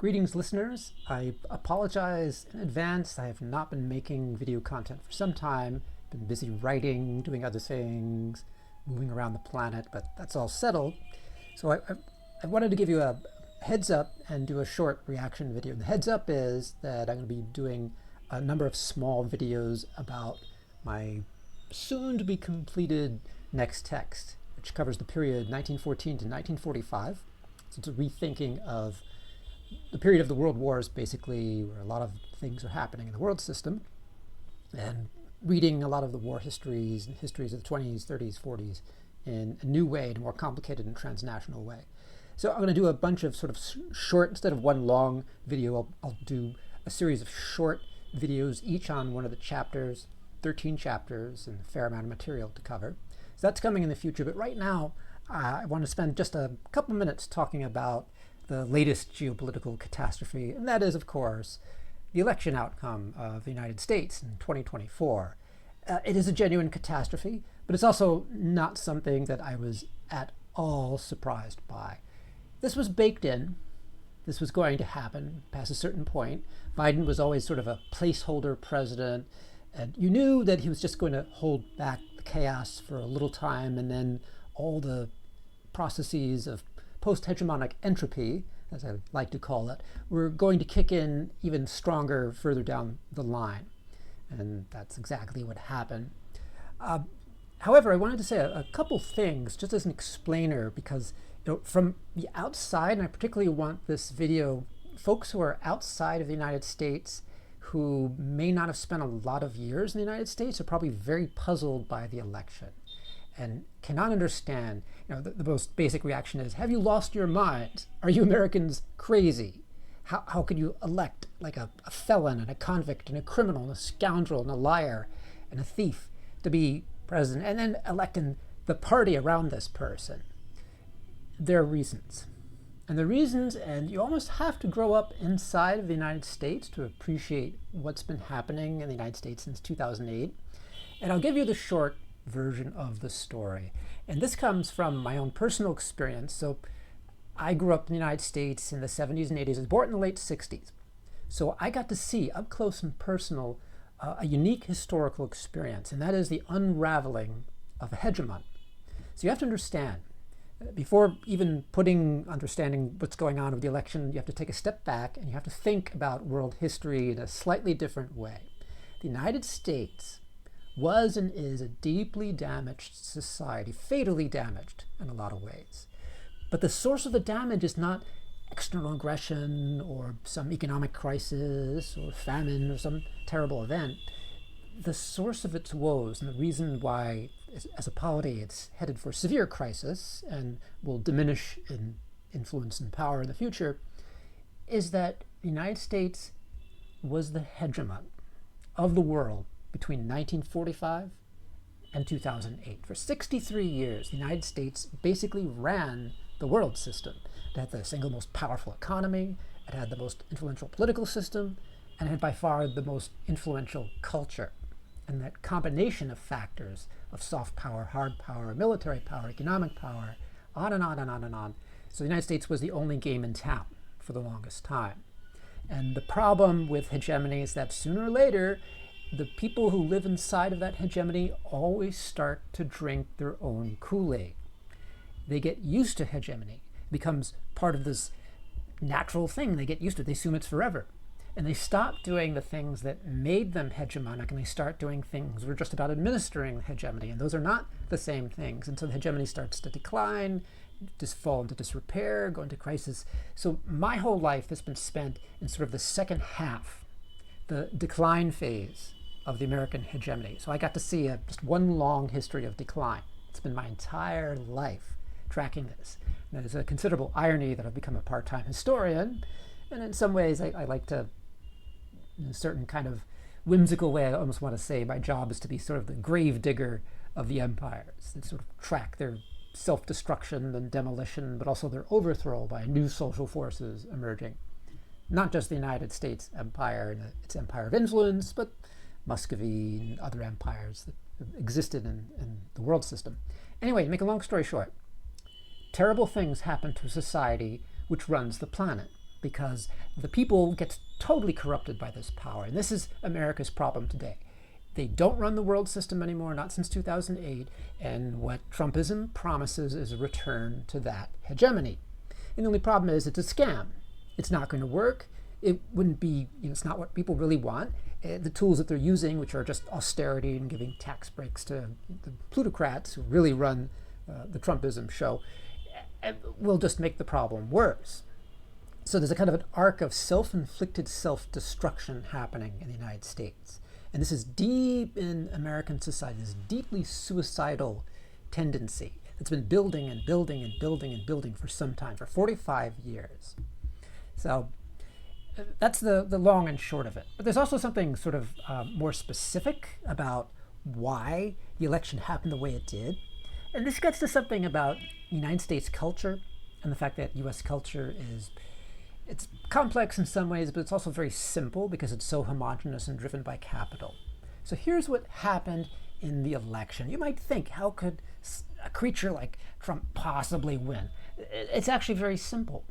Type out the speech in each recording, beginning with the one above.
Greetings, listeners. I apologize in advance. I have not been making video content for some time. Been busy writing, doing other things, moving around the planet, but that's all settled. So I wanted to give you a heads up and do a short reaction video. The heads up is that I'm going to be doing a number of small videos about my soon-to-be completed next text, which covers the period 1914 to 1945. So it's a rethinking of the period of the world wars, basically, where a lot of things are happening in the world system, and reading a lot of the war histories and histories of the 20s, 30s, 40s in a new way, in a more complicated and transnational way. So I'm going to do a bunch of sort of short, instead of one long video, I'll do a series of short videos, each on one of the chapters, 13 chapters, and a fair amount of material to cover. So that's coming in the future, but right now I want to spend just a couple minutes talking about the latest geopolitical catastrophe, and that is, of course, the election outcome of the United States in 2024. It is a genuine catastrophe, but it's also not something that I was at all surprised by. This was baked in. This was going to happen past a certain point. Biden was always sort of a placeholder president, and you knew that he was just going to hold back the chaos for a little time, and then all the processes of post-hegemonic entropy, as I like to call it, were going to kick in even stronger further down the line. And that's exactly what happened. However, I wanted to say a couple things just as an explainer, because from the outside, and I particularly want this video, folks who are outside of the United States who may not have spent a lot of years in the United States are probably very puzzled by the election and cannot understand. The most basic reaction is, have you lost your minds? Are you Americans crazy? How could you elect like a felon and a convict and a criminal and a scoundrel and a liar and a thief to be president, and then electing the party around this person? There are reasons. And the reasons, and you almost have to grow up inside of the United States to appreciate what's been happening in the United States since 2008. And I'll give you the short version of the story. And this comes from my own personal experience. So I grew up in the United States in the 70s and 80s. I was born in the late 60s. So I got to see up close and personal a unique historical experience, and that is the unraveling of a hegemon. So you have to understand, before even understanding what's going on with the election, you have to take a step back and you have to think about world history in a slightly different way. The United States was and is a deeply damaged society, fatally damaged in a lot of ways. But the source of the damage is not external aggression or some economic crisis or famine or some terrible event. The source of its woes, and the reason why, as a polity, it's headed for severe crisis and will diminish in influence and power in the future, is that the United States was the hegemon of the world between 1945 and 2008. For 63 years, the United States basically ran the world system. It had the single most powerful economy, it had the most influential political system, and it had by far the most influential culture. And that combination of factors of soft power, hard power, military power, economic power, on and on and on and on. So the United States was the only game in town for the longest time. And the problem with hegemony is that sooner or later, the people who live inside of that hegemony always start to drink their own Kool-Aid. They get used to hegemony. It becomes part of this natural thing. They get used to it. They assume it's forever. And they stop doing the things that made them hegemonic, and they start doing things that are just about administering hegemony. And those are not the same things. And so the hegemony starts to decline, just fall into disrepair, go into crisis. So my whole life has been spent in sort of the second half, the decline phase of the American hegemony. So I got to see just one long history of decline. It's been my entire life tracking this. And there's a considerable irony that I've become a part-time historian, and in some ways I like to, in a certain kind of whimsical way, I almost want to say my job is to be sort of the grave digger of the empires, that sort of track their self-destruction and demolition, but also their overthrow by new social forces emerging. Not just the United States empire and its empire of influence, but Muscovy and other empires that existed in the world system. Anyway, to make a long story short, terrible things happen to a society which runs the planet. because the people get totally corrupted by this power. And this is America's problem today. They don't run the world system anymore, not since 2008. And what Trumpism promises is a return to that hegemony. And the only problem is it's a scam. It's not going to work. It wouldn't be, it's not what people really want. The tools that they're using, which are just austerity and giving tax breaks to the plutocrats who really run the Trumpism show, will just make the problem worse. So there's a kind of an arc of self-inflicted self-destruction happening in the United States. And this is deep in American society, this deeply suicidal tendency that's been building and building and building and building for some time, for 45 years. So that's the long and short of it. But there's also something sort of more specific about why the election happened the way it did. And this gets to something about United States culture and the fact that US culture it's complex in some ways, but it's also very simple because it's so homogenous and driven by capital. So here's what happened in the election. You might think, how could a creature like Trump possibly win? It's actually very simple.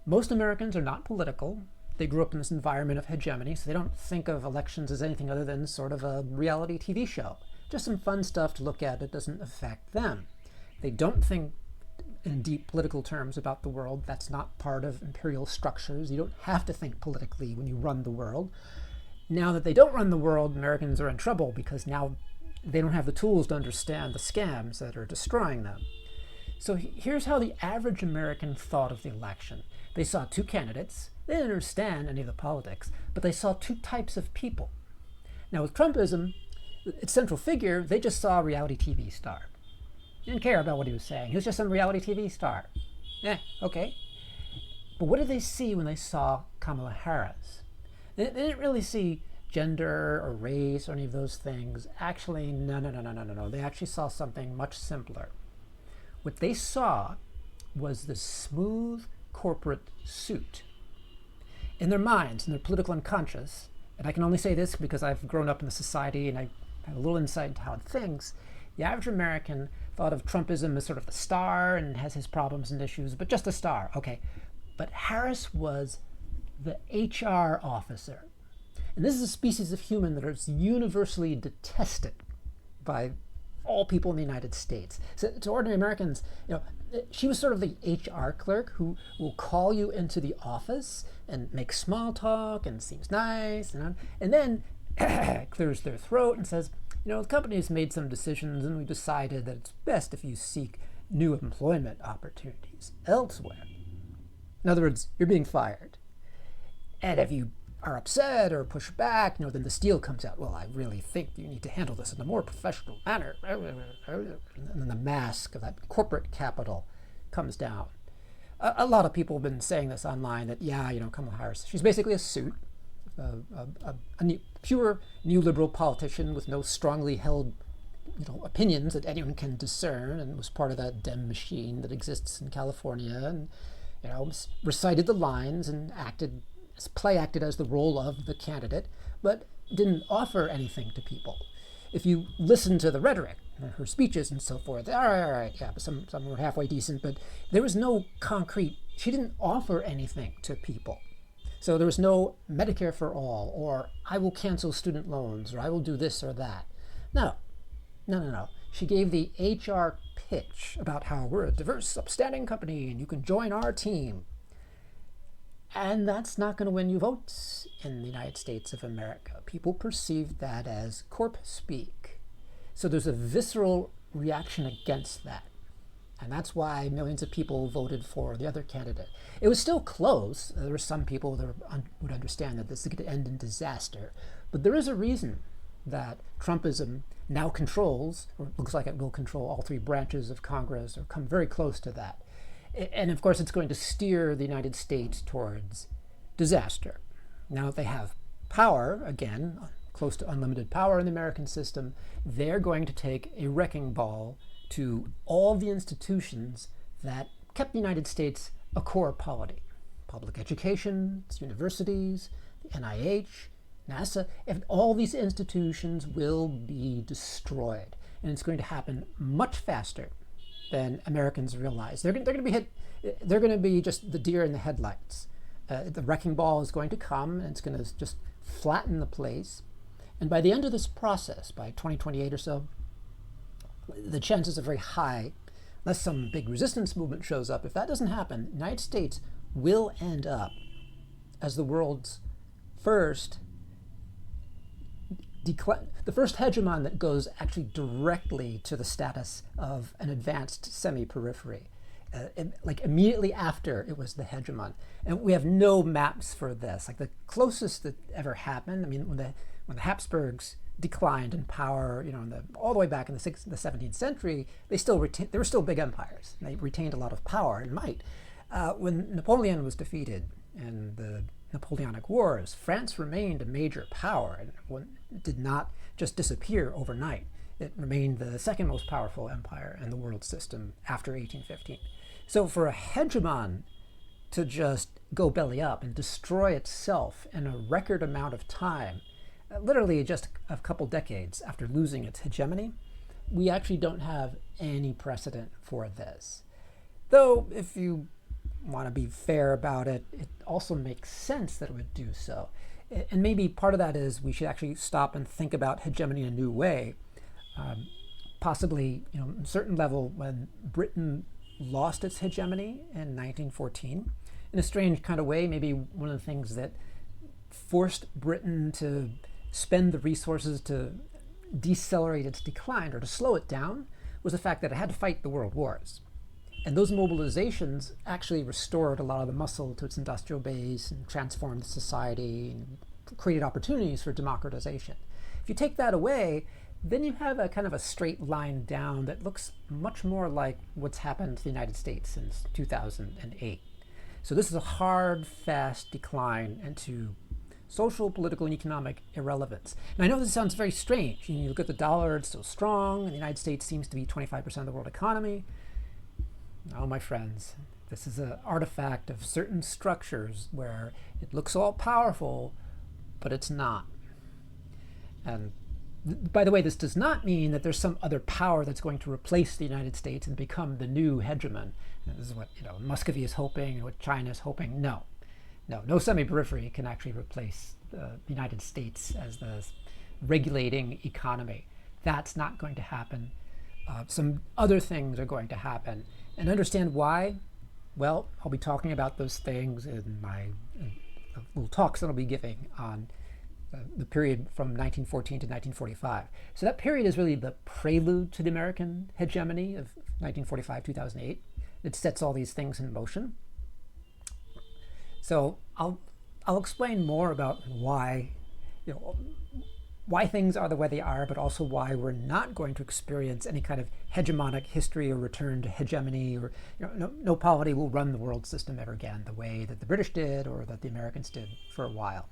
Most Americans are not political. They grew up in this environment of hegemony, so they don't think of elections as anything other than sort of a reality TV show. Just some fun stuff to look at. It doesn't affect them. They don't think in deep political terms about the world. That's not part of imperial structures. You don't have to think politically when you run the world. Now that they don't run the world, Americans are in trouble because now they don't have the tools to understand the scams that are destroying them. So here's how the average American thought of the election. They saw two candidates. They didn't understand any of the politics, but they saw two types of people. Now with Trumpism, its central figure, they just saw a reality TV star. They didn't care about what he was saying. He was just some reality TV star. Okay. But what did they see when they saw Kamala Harris? They didn't really see gender or race or any of those things. Actually, no. They actually saw something much simpler. What they saw was the smooth corporate suit. In their minds, in their political unconscious, and I can only say this because I've grown up in the society and I have a little insight into how it thinks, the average American thought of Trumpism as sort of the star and has his problems and issues, but just a star, okay. But Harris was the HR officer. And this is a species of human that is universally detested by all people in the United States. So to ordinary Americans, she was sort of the HR clerk who will call you into the office and make small talk and seems nice, and then clears their throat and says, the company has made some decisions and we decided that it's best if you seek new employment opportunities elsewhere. In other words, you're being fired. And if you are upset or push back, then the steel comes out. Well, I really think you need to handle this in a more professional manner. And then the mask of that corporate capital comes down. A lot of people have been saying this online that, Kamala Harris, she's basically a suit, a pure neoliberal politician with no strongly held opinions that anyone can discern, and was part of that Dem machine that exists in California, and recited the lines and play acted as the role of the candidate, but didn't offer anything to people. If you listen to the rhetoric, her speeches and so forth, all right, but some were halfway decent, but there was no concrete, she didn't offer anything to people. So there was no Medicare for all, or I will cancel student loans, or I will do this or that. No. She gave the HR pitch about how we're a diverse, upstanding company and you can join our team. And that's not going to win you votes in the United States of America. People perceive that as corp speak. So there's a visceral reaction against that. And that's why millions of people voted for the other candidate. It was still close. There were some people that would understand that this is going to end in disaster. But there is a reason that Trumpism now controls, or looks like it will control, all three branches of Congress, or come very close to that. And of course, it's going to steer the United States towards disaster. Now that they have power, again, close to unlimited power in the American system, they're going to take a wrecking ball to all the institutions that kept the United States a core polity. Public education, universities, the NIH, NASA, and all these institutions will be destroyed. And it's going to happen much faster than Americans realize. They're going to be hit. They're going to be just the deer in the headlights. The wrecking ball is going to come, and it's going to just flatten the place. And by the end of this process, by 2028 or so, the chances are very high, unless some big resistance movement shows up. If that doesn't happen, the United States will end up as the world's first the first hegemon that goes actually directly to the status of an advanced semi-periphery, like immediately after it was the hegemon. And we have no maps for this. Like the closest that ever happened, I mean, when the Habsburgs declined in power, you know, all the way back in the 17th century, they were still big empires. They retained a lot of power and might. When Napoleon was defeated in the Napoleonic Wars, France remained a major power and did not just disappear overnight. It remained the second most powerful empire in the world system after 1815. So for a hegemon to just go belly up and destroy itself in a record amount of time, literally just a couple decades after losing its hegemony, we actually don't have any precedent for this. Though, if you want to be fair about it, it also makes sense that it would do so. And maybe part of that is we should actually stop and think about hegemony in a new way. Possibly, you know, on a certain level, when Britain lost its hegemony in 1914, in a strange kind of way, maybe one of the things that forced Britain to spend the resources to decelerate its decline or to slow it down was the fact that it had to fight the world wars. And those mobilizations actually restored a lot of the muscle to its industrial base and transformed society and created opportunities for democratization. If you take that away, then you have a kind of a straight line down that looks much more like what's happened to the United States since 2008. So this is a hard, fast decline into social, political, and economic irrelevance. And I know this sounds very strange. You look at the dollar, it's so strong, and the United States seems to be 25% of the world economy. No, my friends, this is an artifact of certain structures where it looks all powerful, but it's not. And by the way, this does not mean that there's some other power that's going to replace the United States and become the new hegemon. And this is what, you know, Muscovy is hoping, what China is hoping. No semi-periphery can actually replace the United States as the regulating economy. That's not going to happen. Some other things are going to happen. And understand why? Well, I'll be talking about those things in my little talks that I'll be giving on the period from 1914 to 1945. So that period is really the prelude to the American hegemony of 1945-2008. It sets all these things in motion. So I'll explain more about why, you know, why things are the way they are, but also why we're not going to experience any kind of hegemonic history or return to hegemony, or, you know, no polity will run the world system ever again the way that the British did or that the Americans did for a while.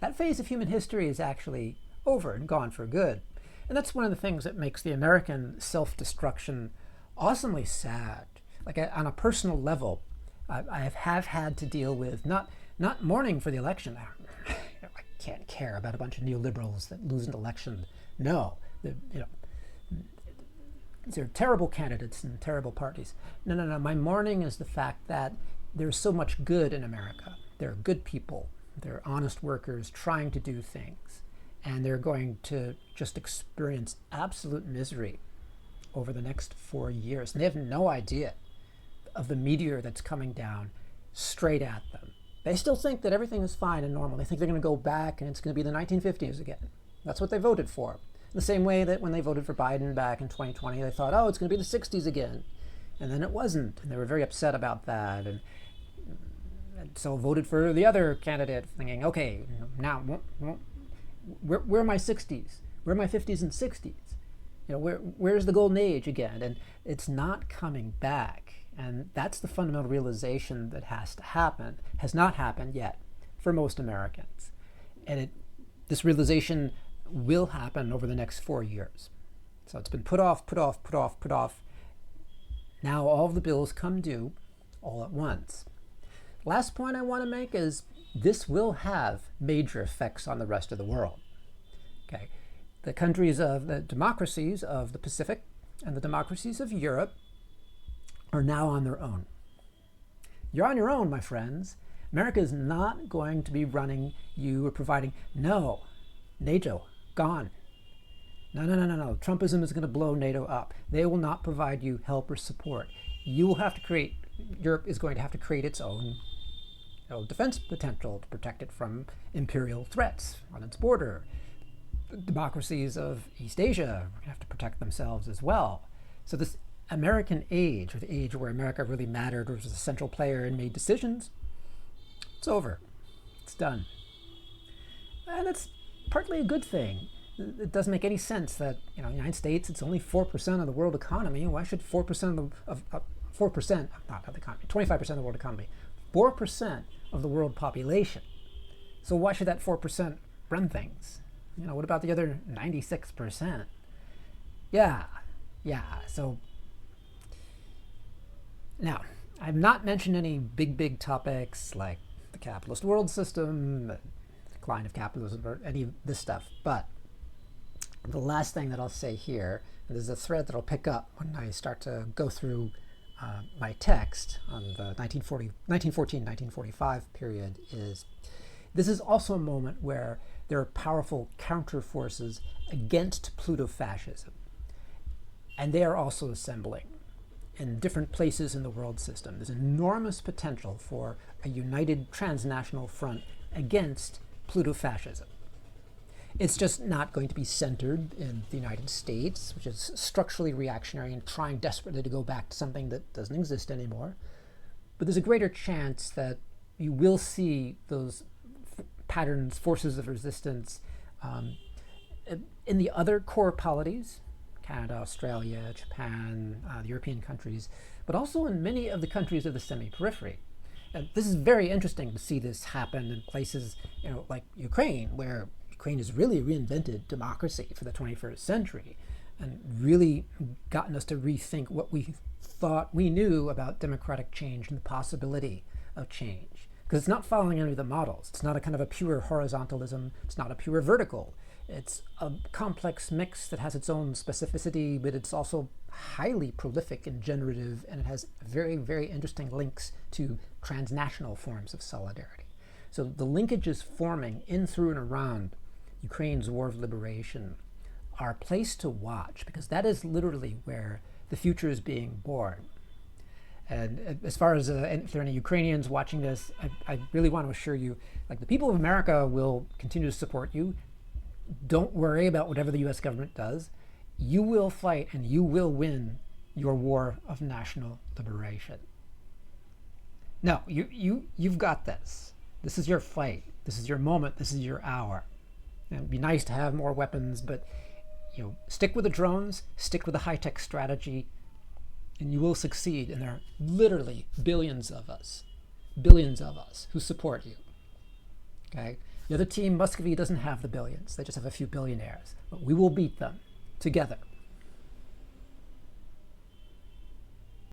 That phase of human history is actually over and gone for good. And that's one of the things that makes the American self-destruction awesomely sad. Like on a personal level, I have had to deal with not mourning for the election. I can't care about a bunch of neoliberals that lose an election. No, they're terrible candidates and terrible parties. No. My mourning is the fact that there's so much good in America. There are good people. There are honest workers trying to do things. And they're going to just experience absolute misery over the next 4 years. And they have no idea of the meteor that's coming down straight at them. They still think that everything is fine and normal. They think they're going to go back and it's going to be the 1950s again. That's what they voted for. The same way that when they voted for Biden back in 2020, they thought, oh, it's going to be the 60s again. And then it wasn't. And they were very upset about that. And so voted for the other candidate, thinking, okay, now, where are my 60s? Where are my 50s and 60s? You know, where's the golden age again? And it's not coming back. And that's the fundamental realization that has to happen, has not happened yet for most Americans. And this realization will happen over the next 4 years. So it's been put off. Now all of the bills come due all at once. Last point I want to make is this will have major effects on the rest of the world. Okay, the democracies of the Pacific and the democracies of Europe are now on their own. You're on your own, my friends. America is not going to be running you or providing, no, NATO, gone. No. Trumpism is going to blow NATO up. They will not provide you help or support. You will have to create, Europe is going to have to create its own defense potential to protect it from imperial threats on its border. The democracies of East Asia are going to have to protect themselves as well. So this American age, or the age where America really mattered or was a central player and made decisions, it's over. It's done. And that's partly a good thing. It doesn't make any sense that, the United States, it's only 4% of the world economy. Why should 4% of 4%, not of the economy, 25% of the world economy, 4% of the world population. So why should that 4% run things? What about the other 96%? Yeah. So now, I've not mentioned any big topics like the capitalist world system, the decline of capitalism, or any of this stuff. But the last thing that I'll say here, and there's a thread that I'll pick up when I start to go through my text on the 1914-1945 period, is this is also a moment where there are powerful counter forces against plutofascism. And they are also assembling in different places in the world system. There's enormous potential for a united transnational front against plutofascism. It's just not going to be centered in the United States, which is structurally reactionary and trying desperately to go back to something that doesn't exist anymore. But there's a greater chance that you will see those patterns, forces of resistance in the other core polities, Canada, Australia, Japan, the European countries, but also in many of the countries of the semi-periphery. And this is very interesting to see this happen in places, like Ukraine, where Ukraine has really reinvented democracy for the 21st century and really gotten us to rethink what we thought we knew about democratic change and the possibility of change. Because it's not following any of the models. It's not a kind of a pure horizontalism. It's not a pure vertical. It's a complex mix that has its own specificity, but it's also highly prolific and generative, and it has very, very interesting links to transnational forms of solidarity. So the linkages forming in, through, and around Ukraine's war of liberation are a place to watch, because that is literally where the future is being born. And as far as if there are any Ukrainians watching this, I really want to assure you, the people of America will continue to support you. Don't worry about whatever the U.S. government does. You will fight and you will win your war of national liberation. No, you've got this. This is your fight. This is your moment. This is your hour. And it'd be nice to have more weapons, but stick with the drones, stick with the high-tech strategy, and you will succeed. And there are literally billions of us who support you. Okay? The other team, Muscovy, doesn't have the billions. They just have a few billionaires. But we will beat them together.